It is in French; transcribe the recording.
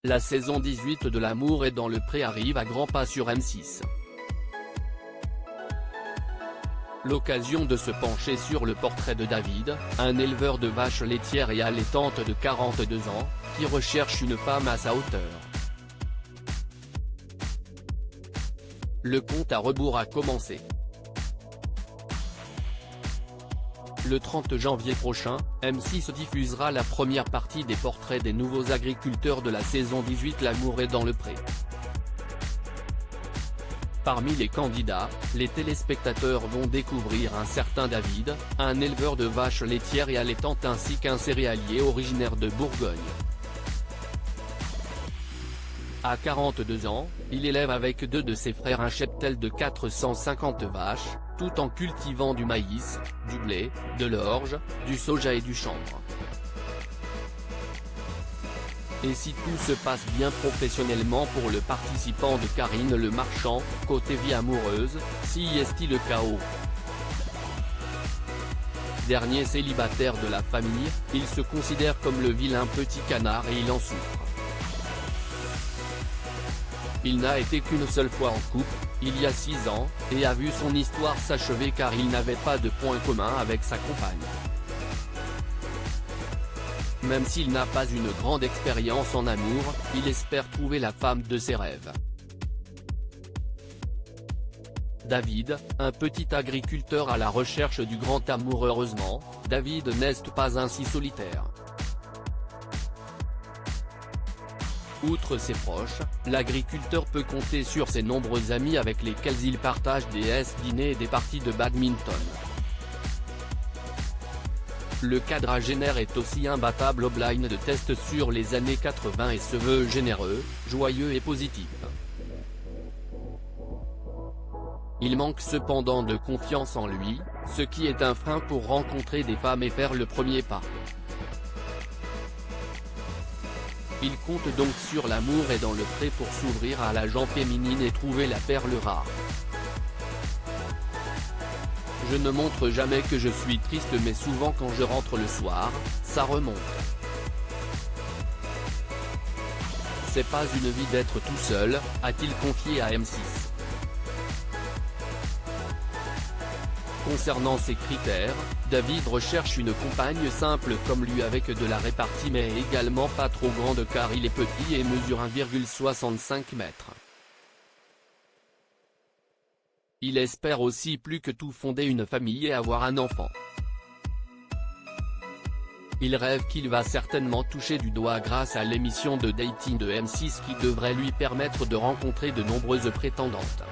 La saison 18 de L'amour est dans le pré arrive à grands pas sur M6. L'occasion de se pencher sur le portrait de David, un éleveur de vaches laitières et allaitantes de 42 ans, qui recherche une femme à sa hauteur. Le compte à rebours a commencé. Le 30 janvier prochain, M6 diffusera la première partie des portraits des nouveaux agriculteurs de la saison 18 L'amour est dans le pré. Parmi les candidats, les téléspectateurs vont découvrir un certain David, un éleveur de vaches laitières et allaitantes ainsi qu'un céréalier originaire de Bourgogne. À 42 ans, il élève avec deux de ses frères un cheptel de 450 vaches, tout en cultivant du maïs, du blé, de l'orge, du soja et du chanvre. Et si tout se passe bien professionnellement pour le participant de Karine Le Marchand, côté vie amoureuse, si est-il le chaos? Dernier célibataire de la famille, il se considère comme le vilain petit canard et il en souffre. Il n'a été qu'une seule fois en couple, il y a 6 ans, et a vu son histoire s'achever car il n'avait pas de point commun avec sa compagne. Même s'il n'a pas une grande expérience en amour, il espère trouver la femme de ses rêves. David, un petit agriculteur à la recherche du grand amour. Heureusement, David n'est pas ainsi solitaire. Outre ses proches, l'agriculteur peut compter sur ses nombreux amis avec lesquels il partage des dîners et des parties de badminton. Le quadragénaire est aussi imbattable au blind de test sur les années 80 et se veut généreux, joyeux et positif. Il manque cependant de confiance en lui, ce qui est un frein pour rencontrer des femmes et faire le premier pas. Il compte donc sur l'amour et dans le pré pour s'ouvrir à la gent féminine et trouver la perle rare. Je ne montre jamais que je suis triste mais souvent quand je rentre le soir, ça remonte. C'est pas une vie d'être tout seul, a-t-il confié à M6. Concernant ses critères, David recherche une compagne simple comme lui avec de la répartie mais également pas trop grande car il est petit et mesure 1,65 m. Il espère aussi plus que tout fonder une famille et avoir un enfant. Il rêve qu'il va certainement toucher du doigt grâce à l'émission de dating de M6 qui devrait lui permettre de rencontrer de nombreuses prétendantes.